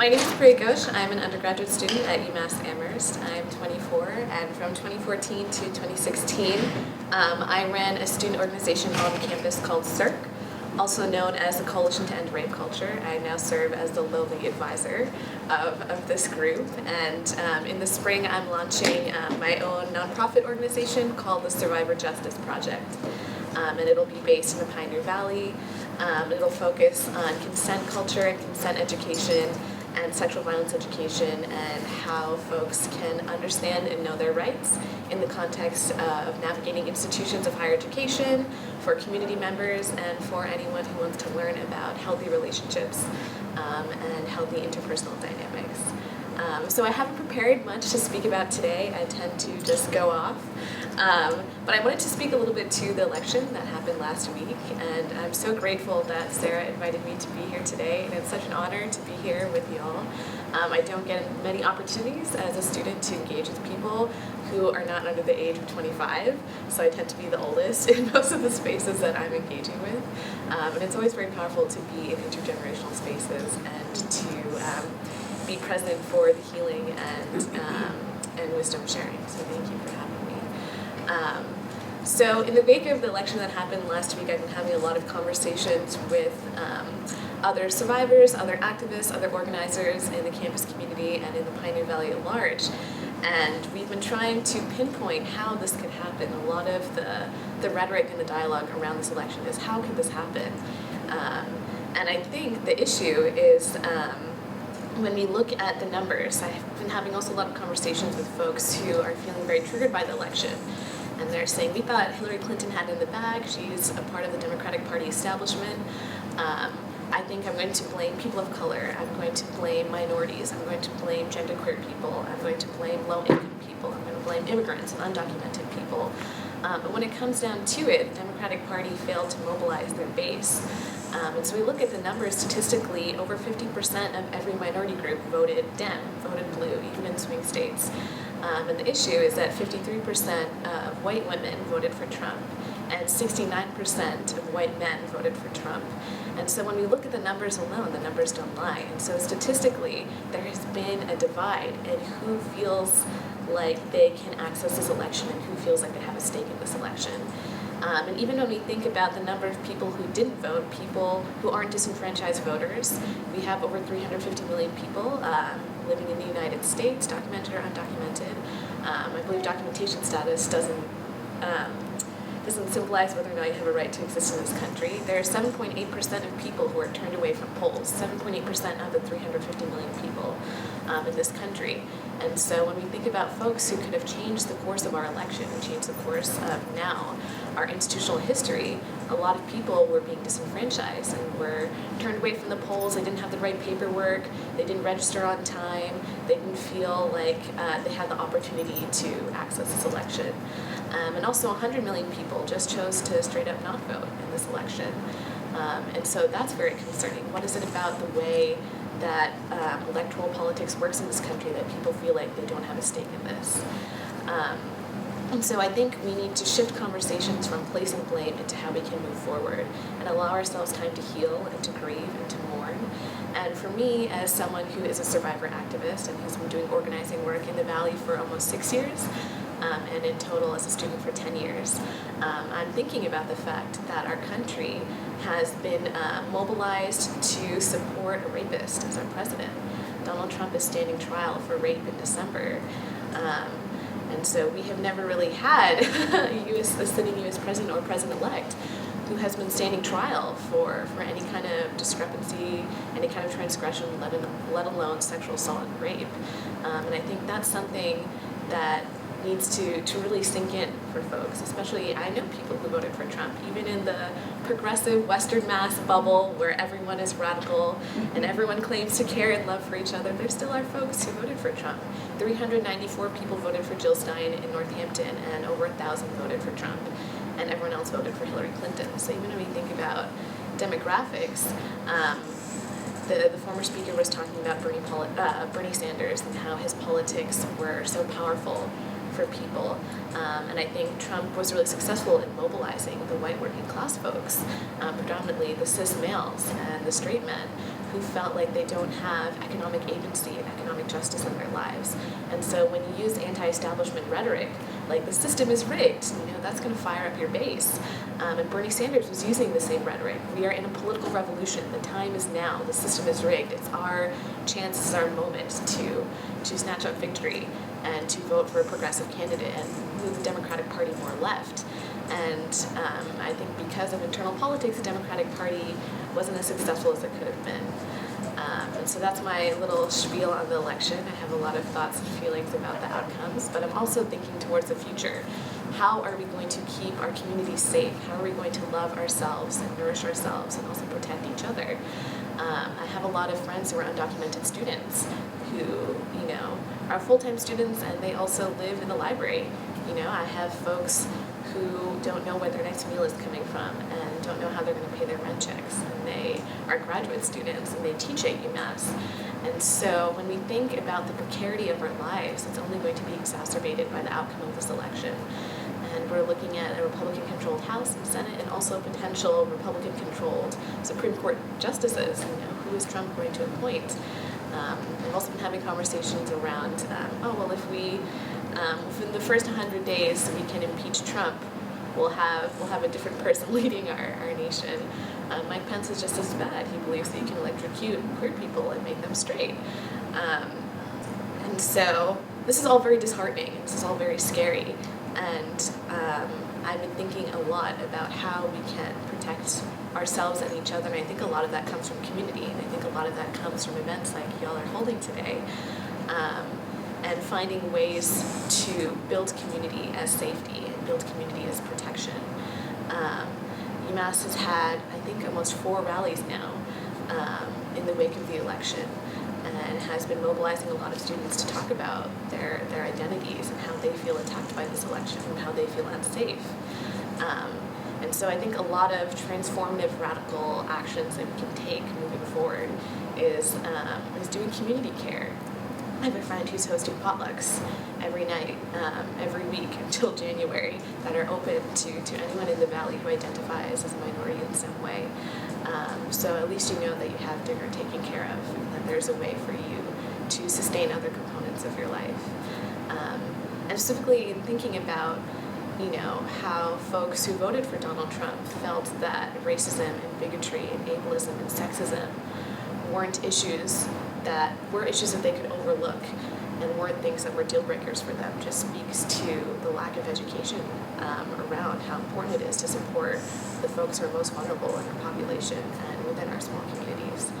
My name is Priya Ghosh. I'm an undergraduate student at UMass-Amherst. I'm 24, and from 2014 to 2016, I ran a student organization on campus called CIRC, also known as the Coalition to End Rape Culture. I now serve as the lowly advisor of this group, and in the spring I'm launching my own nonprofit organization called the Survivor Justice Project. And it'll be based in the Pioneer Valley. It'll focus on consent culture and consent education and sexual violence education and how folks can understand and know their rights in the context of navigating institutions of higher education, for community members, and for anyone who wants to learn about healthy relationships and healthy interpersonal dynamics. So I haven't prepared much to speak about today. I tend to just go off. But I wanted to speak a little bit to the election that happened last week, and I'm so grateful that Sarah invited me to be here today, and it's such an honor to be here with y'all. I don't get many opportunities as a student to engage with people who are not under the age of 25, so I tend to be the oldest in most of the spaces that I'm engaging with. And it's always very powerful to be in intergenerational spaces and to be present for the healing and wisdom sharing. So thank you for having me. So in the wake of the election that happened last week, I've been having a lot of conversations with other survivors, other activists, other organizers in the campus community and in the Pioneer Valley at large. And we've been trying to pinpoint how this could happen. A lot of the rhetoric and the dialogue around this election is how could this happen? And I think the issue is when we look at the numbers. I've been having also a lot of conversations with folks who are feeling very triggered by the election. And they're saying, we thought Hillary Clinton had it in the bag. She's a part of the Democratic Party establishment. I think I'm going to blame people of color. I'm going to blame minorities. I'm going to blame genderqueer people. I'm going to blame low-income people. I'm going to blame immigrants and undocumented people. But when it comes down to it, the Democratic Party failed to mobilize their base. And so we look at the numbers statistically, over 50% of every minority group voted Dem, voted blue, even in swing states. And the issue is that 53% of white women voted for Trump, and 69% of white men voted for Trump. And so when we look at the numbers alone, the numbers don't lie. And so statistically, there has been a divide in who feels like they can access this election and who feels like they have a stake in this election. And even when we think about the number of people who didn't vote, people who aren't disenfranchised voters, we have over 350 million people living in the United States, documented or undocumented. I believe documentation status doesn't symbolize whether or not you have a right to exist in this country. There are 7.8% of people who are turned away from polls, 7.8% of the 350 million people in this country. And so when we think about folks who could have changed the course of our election and changed the course of now our institutional history, a lot of people were being disenfranchised and were turned away from the polls. They didn't have the right paperwork. They didn't register on time. They didn't feel like they had the opportunity to access this election. And also 100 million people just chose to straight up not vote in this election. And so that's very concerning. What is it about the way that electoral politics works in this country that people feel like they don't have a stake in this? And so I think we need to shift conversations from placing blame into how we can move forward and allow ourselves time to heal and to grieve and to mourn. And for me, as someone who is a survivor activist and who's been doing organizing work in the Valley for almost 6 years, and in total as a student for 10 years, I'm thinking about the fact that our country has been mobilized to support a rapist as our president. Donald Trump is standing trial for rape in December. And so we have never really had a sitting U.S. president or president-elect who has been standing trial for any kind of discrepancy, any kind of transgression, let alone sexual assault and rape. And I think that's something that needs to really sink in for folks, especially I know people who voted for Trump, even in the progressive Western Mass bubble where everyone is radical and everyone claims to care and love for each other. There still are folks who voted for Trump. 394 people voted for Jill Stein in Northampton and over 1,000 voted for Trump, and everyone else voted for Hillary Clinton. So even when we think about demographics, the former speaker was talking about Bernie Sanders and how his politics were so powerful for people. And I think Trump was really successful in mobilizing the white working class folks, predominantly the cis males and the straight men, who felt like they don't have economic agency and economic justice in their lives. And so when you use anti-establishment rhetoric, like the system is rigged, that's going to fire up your base. And Bernie Sanders was using the same rhetoric. We are in a political revolution. The time is now. The system is rigged. It's our chance, it's our moment to snatch up victory and to vote for a progressive candidate and move the Democratic Party more left. And I think because of internal politics, the Democratic Party wasn't as successful as it could have been. And so that's my little spiel on the election. I have a lot of thoughts and feelings about the outcomes, but I'm also thinking towards the future. How are we going to keep our communities safe? How are we going to love ourselves and nourish ourselves and also protect each other? I have a lot of friends who are undocumented students who, are full-time students and they also live in the library. I have folks who don't know where their next meal is coming from and don't know how they're going to pay their rent checks. And they are graduate students and they teach at UMass. And so when we think about the precarity of our lives, it's only going to be exacerbated by the outcome of this election. And we're looking at a Republican-controlled House and Senate and also potential Republican-controlled Supreme Court justices. Who is Trump going to appoint? I've also been having conversations around, if in the first 100 days we can impeach Trump, we'll have a different person leading our nation. Mike Pence is just as bad. He believes that you can electrocute queer people and make them straight. And so this is all very disheartening. This is all very scary. And I've been thinking a lot about how we can protect ourselves and each other. And I think a lot of that comes from community. And I think a lot of that comes from events like y'all are holding today. And finding ways to build community as safety and build community as protection. UMass has had, I think, almost 4 rallies now in the wake of the election, and has been mobilizing a lot of students to talk about their identities and how they feel attacked by this election and how they feel unsafe. And so I think a lot of transformative radical actions that we can take moving forward is doing community care. I have a friend who's hosting potlucks every night, every week until January, that are open to anyone in the Valley who identifies as a minority in some way. So at least you know that you have dinner taken care of, and that there's a way for you to sustain other components of your life. And specifically in thinking about, how folks who voted for Donald Trump felt that racism and bigotry and ableism and sexism weren't issues that they could overlook and weren't things that were deal breakers for them, just speaks to the lack of education around how important it is to support the folks who are most vulnerable in our population and within our small communities.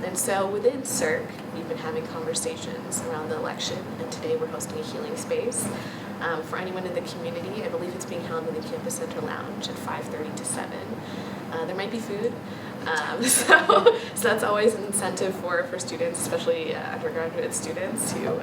And so within CIRC, we've been having conversations around the election, and today we're hosting a healing space for anyone in the community. I believe it's being held in the Campus Center Lounge at 5:30 to 7. There might be food. So that's always an incentive for students, especially undergraduate students who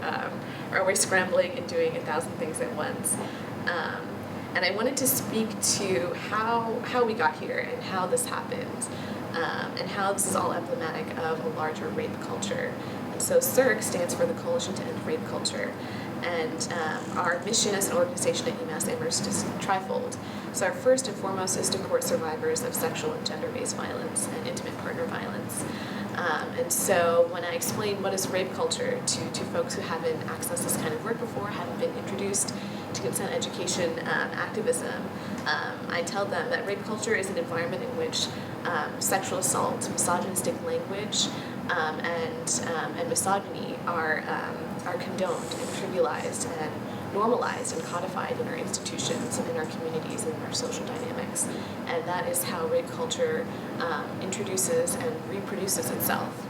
are always scrambling and doing 1,000 things at once. And I wanted to speak to how we got here and how this happened, and how this is all emblematic of a larger rape culture. And so CIRC stands for the Coalition to End Rape Culture. And our mission as an organization at UMass-Amherst is trifold. So our first and foremost is to support survivors of sexual and gender-based violence and intimate partner violence. And so when I explain what is rape culture to folks who haven't accessed this kind of work before, haven't been introduced to consent education activism, I tell them that rape culture is an environment in which sexual assault, misogynistic language, and misogyny are condoned and trivialized and normalized and codified in our institutions and in our communities and in our social dynamics. And that is how rape culture introduces and reproduces itself.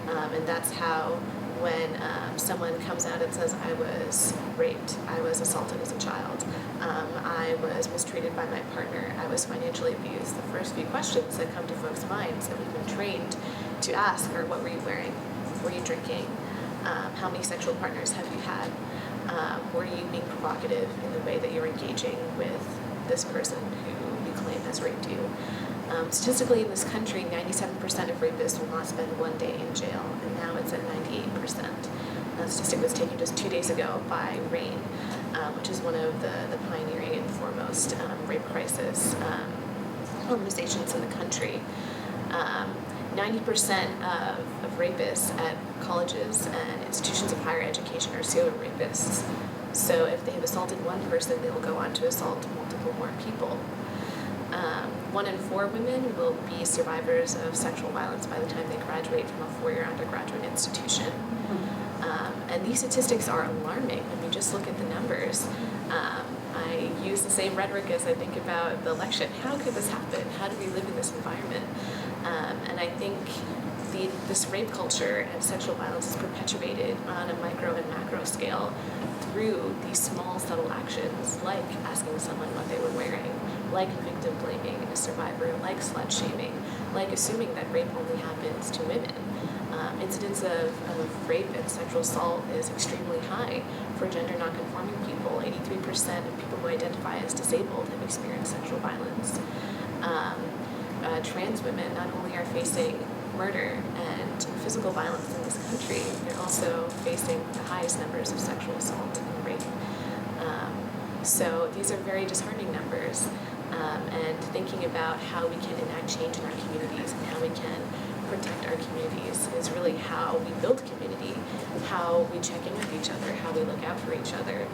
And that's how when someone comes out and says, I was raped, I was assaulted as a child, I was mistreated by my partner, I was financially abused, the first few questions that come to folks' minds that we've been trained to ask are, what were you wearing? Were you drinking? How many sexual partners have you had? Were you being provocative in the way that you're engaging with this person who you claim has raped you? Statistically, in this country, 97% of rapists will not spend one day in jail, and now it's at 98%. That statistic was taken just 2 days ago by RAIN, which is one of the pioneering and foremost rape crisis organizations in the country. 90% of rapists at colleges and institutions of higher education are serial rapists. So if they have assaulted one person, they will go on to assault multiple more people. 1 in 4 women will be survivors of sexual violence by the time they graduate from a 4-year undergraduate institution. And these statistics are alarming when you just look at the numbers. I use the same rhetoric as I think about the election. How could this happen? How do we live in this environment? And I think this rape culture and sexual violence is perpetuated on a micro and macro scale through these small, subtle actions, like asking someone what they were wearing, like victim blaming a survivor, like slut shaming, like assuming that rape only happens to women. Incidence of rape and sexual assault is extremely high for gender nonconforming people. 83% of people who identify as disabled have experienced sexual violence. Trans women not only are facing murder and physical violence in this country, they're also facing the highest numbers of sexual assault and rape. So these are very disheartening numbers, and thinking about how we can enact change in our communities and how we can protect our communities is really how we build community, how we check in with each other, how we look out for each other.